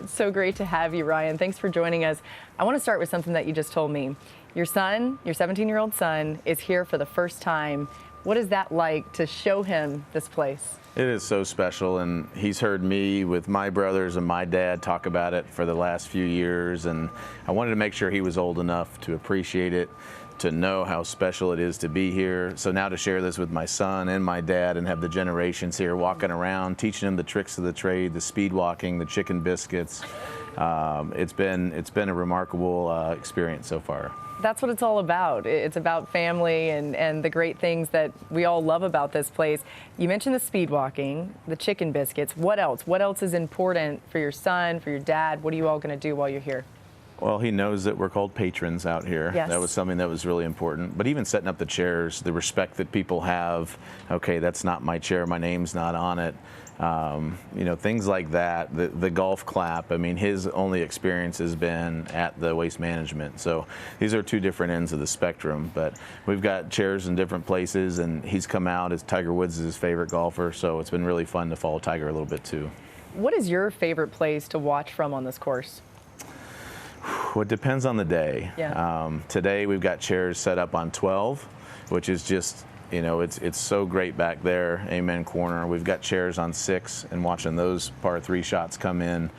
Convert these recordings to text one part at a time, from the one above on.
It's so great to have you, Ryan. Thanks for joining us. I want to start with something that you just told me. Your son, your 17-year-old son, is here for the first time. What is that like to show him this place? It is so special, and he's heard me with my brothers and my dad talk about it for the last few years, and I wanted to make sure he was old enough to appreciate it, to know how special it is to be here. So now to share this with my son and my dad and have the generations here walking around, teaching them the tricks of the trade, the speed walking, the chicken biscuits. It's been a remarkable experience so far. That's what it's all about. It's about family and the great things that we all love about this place. You mentioned the speed walking, the chicken biscuits. What else? What else is important for your son, for your dad? What are you all going to do while you're here? Well, he knows that we're called patrons out here. Yes. That was something that was really important. But even setting up the chairs, the respect that people have, okay, that's not my chair, my name's not on it. You know, things like that. The golf clap, I mean, his only experience has been at the Waste Management. So these are two different ends of the spectrum. But we've got chairs in different places, and he's come out as Tiger Woods is his favorite golfer. So it's been really fun to follow Tiger a little bit too. What is your favorite place to watch from on this course? Well, it depends on the day. Yeah. Today we've got chairs set up on 12, which is just, you know, it's so great back there, amen corner. We've got chairs on 6 and watching those par 3 shots come in.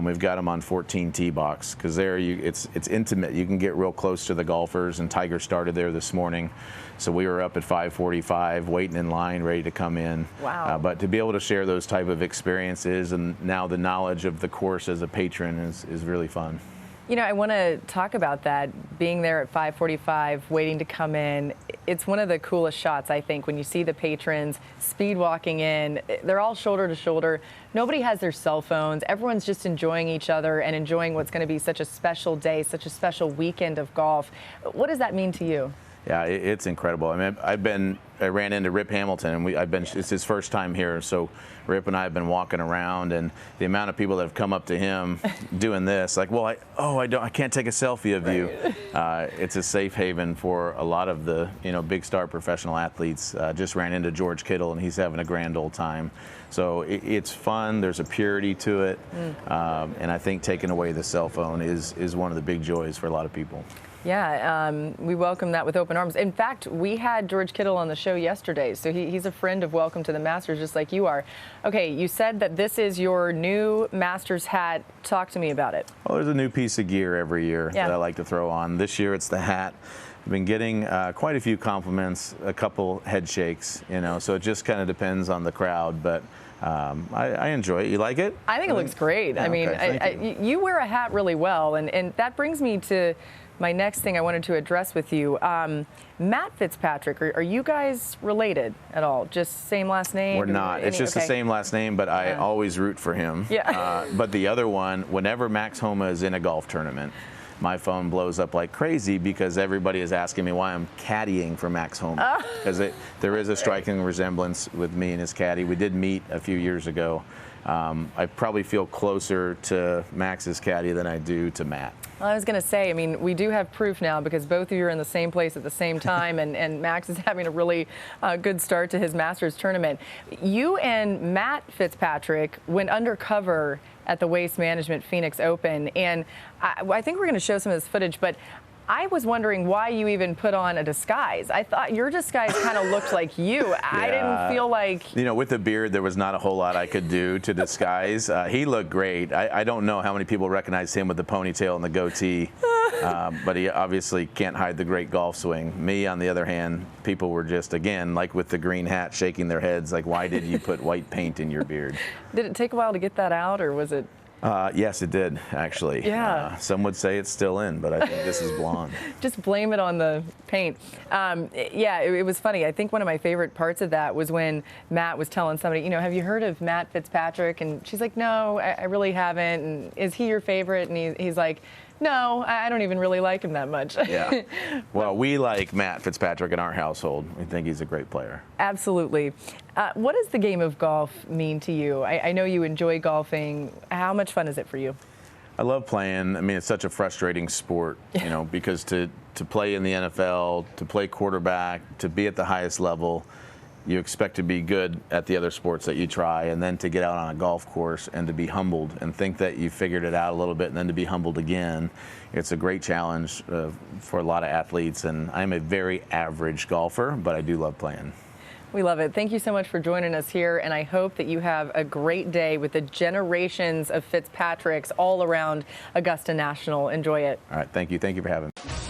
We've got them on 14 tee box because there it's intimate. You can get real close to the golfers, and Tiger started there this morning. So we were up at 5:45 waiting in line, ready to come in. Wow. But to be able to share those type of experiences and now the knowledge of the course as a patron is really fun. You know, I want to talk about that, being there at 5:45, waiting to come in. It's one of the coolest shots, I think, when you see the patrons speed walking in. They're all shoulder to shoulder. Nobody has their cell phones. Everyone's just enjoying each other and enjoying what's going to be such a special day, such a special weekend of golf. What does that mean to you? Yeah, it's incredible. I mean, I ran into Rip Hamilton, and it's his first time here, so Rip and I have been walking around, and the amount of people that have come up to him doing this, like, well, I can't take a selfie of you. It's a safe haven for a lot of the, you know, big star professional athletes. Just ran into George Kittle, and he's having a grand old time. So it's fun. There's a purity to it, and I think taking away the cell phone is one of the big joys for a lot of people. Yeah, we welcome that with open arms. In fact, we had George Kittle on the show yesterday, so he's a friend of Welcome to the Masters, just like you are. Okay, you said that this is your new Masters hat. Talk to me about it. Well, there's a new piece of gear every year that I like to throw on. This year it's the hat. I've been getting quite a few compliments, a couple head shakes, you know, so it just kind of depends on the crowd, but I enjoy it. You like it? I think it looks great. Yeah, I mean, okay, you wear a hat really well, and that brings me to my next thing I wanted to address with you. Matt Fitzpatrick, are you guys related at all? Just same last name? We're not. It's just the same last name, but I always root for him. Yeah. But the other one, whenever Max Homa is in a golf tournament, my phone blows up like crazy because everybody is asking me why I'm caddying for Max Homa. Because there is a striking resemblance with me and his caddy. We did meet a few years ago. I probably feel closer to Max's caddy than I do to Matt. Well, I was going to say, I mean, we do have proof now because both of you are in the same place at the same time, and Max is having a really good start to his Masters tournament. You and Matt Fitzpatrick went undercover at the Waste Management Phoenix Open, and I think we're going to show some of this footage, but I was wondering why you even put on a disguise. I thought your disguise kind of looked like you. Yeah. I didn't feel like... You know, with the beard, there was not a whole lot I could do to disguise. He looked great. I don't know how many people recognize him with the ponytail and the goatee, but he obviously can't hide the great golf swing. Me, on the other hand, people were just, again, like with the green hat, shaking their heads, like, why did you put white paint in your beard? Did it take a while to get that out, or was it... Yes, it did, actually. Yeah. Some would say it's still in, but I think this is blonde. Just blame it on the paint. Yeah, it was funny. I think one of my favorite parts of that was when Matt was telling somebody, you know, have you heard of Matt Fitzpatrick? And she's like, no, I really haven't. And is he your favorite? And he's like, no, I don't even really like him that much. Yeah. Well, we like Matt Fitzpatrick in our household. We think he's a great player. Absolutely. What does the game of golf mean to you? I know you enjoy golfing. How much fun is it for you? I love playing. I mean, it's such a frustrating sport, you know, because to play in the NFL, to play quarterback, to be at the highest level, you expect to be good at the other sports that you try, and then to get out on a golf course and to be humbled and think that you figured it out a little bit and then to be humbled again. It's a great challenge for a lot of athletes, and I'm a very average golfer, but I do love playing. We love it. Thank you so much for joining us here, and I hope that you have a great day with the generations of Fitzpatricks all around Augusta National. Enjoy it. All right, thank you. Thank you for having me.